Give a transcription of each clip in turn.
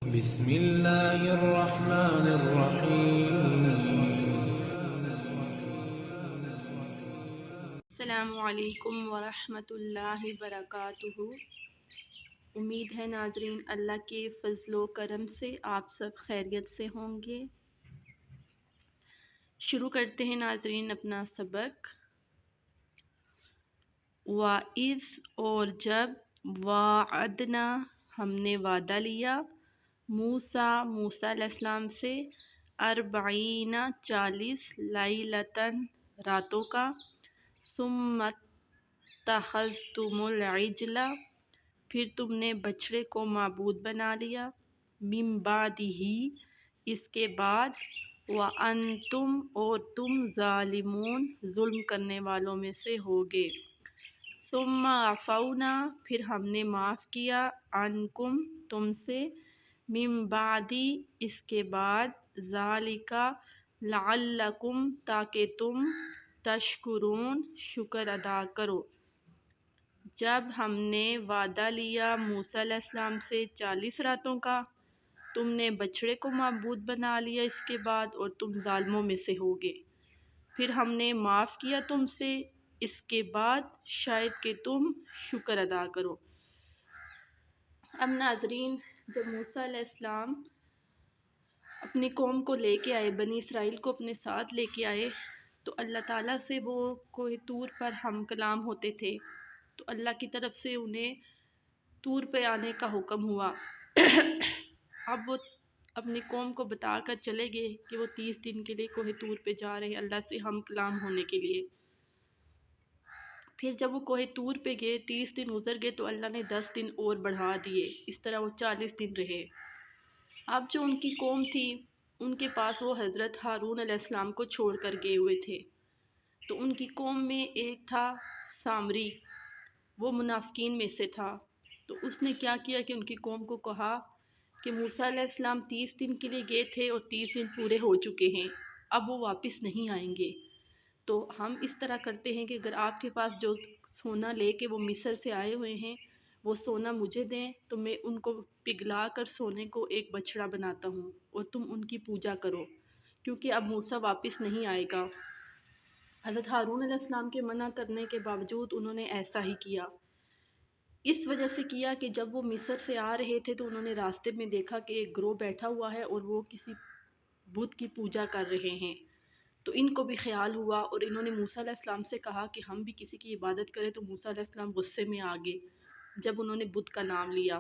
بسم اللہ الرحمن الرحیم۔ السلام علیکم ورحمۃ اللہ وبرکاتہ۔ امید ہے ناظرین اللہ کے فضل و کرم سے آپ سب خیریت سے ہوں گے۔ شروع کرتے ہیں ناظرین اپنا سبق۔ وَإِذْ اور جب وَعَدْنَا ہم نے وعدہ لیا موسیٰ علیہ السلام سے 40 لیلۃً راتوں کا ثم اتخذتم العجل پھر تم نے بچھڑے کو معبود بنا لیا من بعدہ اس کے بعد وانتم اور تم ظالمون ظلم کرنے والوں میں سے ہوگے ثم عفونا پھر ہم نے معاف کیا عنکم تم سے من بعد اس کے بعد ذالک لعلکم تاکہ تم تشکرون شکر ادا کرو۔ جب ہم نے وعدہ لیا موسیٰ علیہ السلام سے 40 راتوں کا تم نے بچھڑے کو معبود بنا لیا اس کے بعد اور تم ظالموں میں سے ہوگے، پھر ہم نے معاف کیا تم سے اس کے بعد شاید کہ تم شکر ادا کرو۔ اب ناظرین جب موسیٰ علیہ السلام اپنی قوم کو لے کے آئے، بنی اسرائیل کو اپنے ساتھ لے کے آئے تو اللہ تعالیٰ سے وہ کوہ طور پر ہم کلام ہوتے تھے، تو اللہ کی طرف سے انہیں طور پہ آنے کا حکم ہوا۔ اب وہ اپنی قوم کو بتا کر چلے گئے کہ وہ 30 دن کے لیے کوہ طور پہ جا رہے ہیں اللہ سے ہم کلام ہونے کے لیے۔ پھر جب وہ کوہ طور پہ گئے 30 دن گزر گئے تو اللہ نے 10 دن اور بڑھا دیے، اس طرح وہ 40 دن رہے۔ اب جو ان کی قوم تھی ان کے پاس وہ حضرت ہارون علیہ السلام کو چھوڑ کر گئے ہوئے تھے، تو ان کی قوم میں ایک تھا سامری، وہ منافقین میں سے تھا، تو اس نے کیا کیا کہ ان کی قوم کو کہا کہ موسیٰ علیہ السلام 30 دن کے لیے گئے تھے اور 30 دن پورے ہو چکے ہیں، اب وہ واپس نہیں آئیں گے، تو ہم اس طرح کرتے ہیں کہ اگر آپ کے پاس جو سونا لے کے وہ مصر سے آئے ہوئے ہیں وہ سونا مجھے دیں تو میں ان کو پگھلا کر سونے کو ایک بچڑا بناتا ہوں اور تم ان کی پوجا کرو، کیونکہ اب موسیٰ واپس نہیں آئے گا۔ حضرت ہارون علیہ السلام کے منع کرنے کے باوجود انہوں نے ایسا ہی کیا، اس وجہ سے کیا کہ جب وہ مصر سے آ رہے تھے تو انہوں نے راستے میں دیکھا کہ ایک گروہ بیٹھا ہوا ہے اور وہ کسی بت کی پوجا کر رہے ہیں، تو ان کو بھی خیال ہوا اور انہوں نے موسیٰ علیہ السلام سے کہا کہ ہم بھی کسی کی عبادت کریں، تو موسیٰ علیہ السلام غصے میں آ گئے جب انہوں نے بت کا نام لیا۔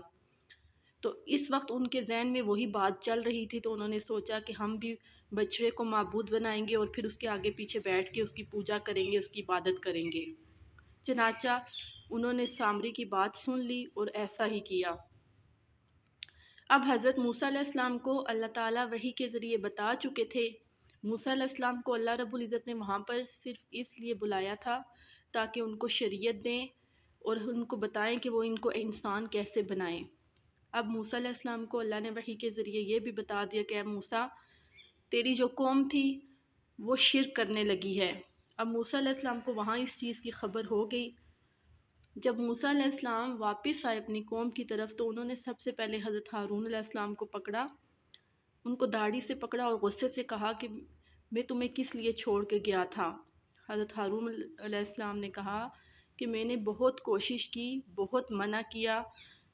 تو اس وقت ان کے ذہن میں وہی بات چل رہی تھی، تو انہوں نے سوچا کہ ہم بھی بچڑے کو معبود بنائیں گے اور پھر اس کے آگے پیچھے بیٹھ کے اس کی پوجا کریں گے، اس کی عبادت کریں گے۔ چنانچہ انہوں نے سامری کی بات سن لی اور ایسا ہی کیا۔ اب حضرت موسیٰ علیہ السلام کو اللہ تعالیٰ وحی کے ذریعے بتا چکے تھے، موسیٰ علیہ السلام کو اللہ رب العزت نے وہاں پر صرف اس لیے بلایا تھا تاکہ ان کو شریعت دیں اور ان کو بتائیں کہ وہ ان کو انسان کیسے بنائیں۔ اب موسیٰ علیہ السلام کو اللہ نے وحی کے ذریعے یہ بھی بتا دیا کہ اے موسیٰ تیری جو قوم تھی وہ شرک کرنے لگی ہے۔ اب موسیٰ علیہ السلام کو وہاں اس چیز کی خبر ہو گئی۔ جب موسیٰ علیہ السلام واپس آئے اپنی قوم کی طرف تو انہوں نے سب سے پہلے حضرت ہارون علیہ السلام کو پکڑا، ان کو داڑھی سے پکڑا اور غصے سے کہا کہ میں تمہیں کس لیے چھوڑ کے گیا تھا۔ حضرت ہارون علیہ السلام نے کہا کہ میں نے بہت کوشش کی، بہت منع کیا،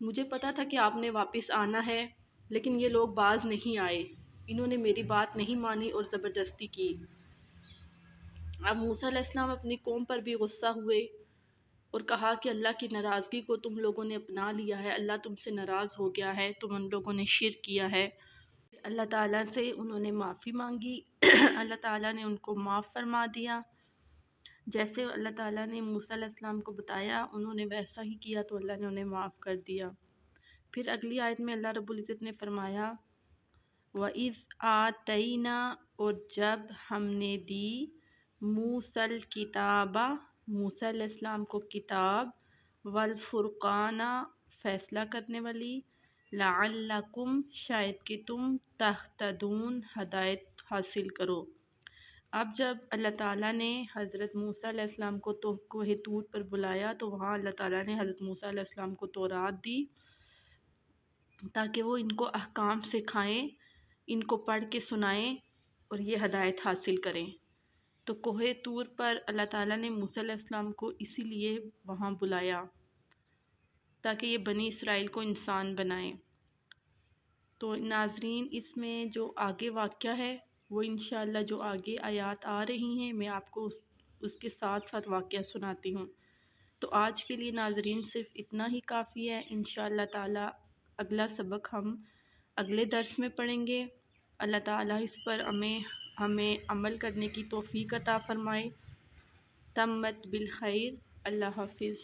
مجھے پتا تھا کہ آپ نے واپس آنا ہے لیکن یہ لوگ باز نہیں آئے، انہوں نے میری بات نہیں مانی اور زبردستی کی۔ اب موسیٰ علیہ السلام اپنی قوم پر بھی غصہ ہوئے اور کہا کہ اللہ کی ناراضگی کو تم لوگوں نے اپنا لیا ہے، اللہ تم سے ناراض ہو گیا ہے، تم ان لوگوں نے شرک کیا ہے۔ اللہ تعالیٰ سے انہوں نے معافی مانگی، اللہ تعالیٰ نے ان کو معاف فرما دیا، جیسے اللہ تعالیٰ نے موسیٰ علیہ السلام کو بتایا انہوں نے ویسا ہی کیا تو اللہ نے انہیں معاف کر دیا۔ پھر اگلی آیت میں اللہ رب العزت نے فرمایا وَإِذْ آتَيْنَا اور جب ہم نے دی موسیٰ الکتاب موسیٰ علیہ السلام کو کتاب والفرقان فیصلہ کرنے والی لعلکم شاید کہ تم تہتدون ہدایت حاصل کرو۔ اب جب اللہ تعالیٰ نے حضرت موسیٰ علیہ السلام کو تو کوہ طور پر بلایا تو وہاں اللہ تعالیٰ نے حضرت موسیٰ علیہ السلام کو تورات دی، تاکہ وہ ان کو احکام سکھائیں، ان کو پڑھ کے سنائیں اور یہ ہدایت حاصل کریں۔ تو کوہ طور پر اللہ تعالیٰ نے موسیٰ علیہ السلام کو اسی لیے وہاں بلایا تاکہ یہ بنی اسرائیل کو انسان بنائیں۔ تو ناظرین، اس میں جو آگے واقعہ ہے وہ انشاءاللہ جو آگے آیات آ رہی ہیں میں آپ کو اس کے ساتھ ساتھ واقعہ سناتی ہوں۔ تو آج کے لیے ناظرین صرف اتنا ہی کافی ہے۔ انشاءاللہ تعالیٰ اگلا سبق ہم اگلے درس میں پڑھیں گے۔ اللہ تعالیٰ اس پر ہمیں عمل کرنے کی توفیق عطا فرمائے۔ تمت بالخیر۔ اللہ حافظ۔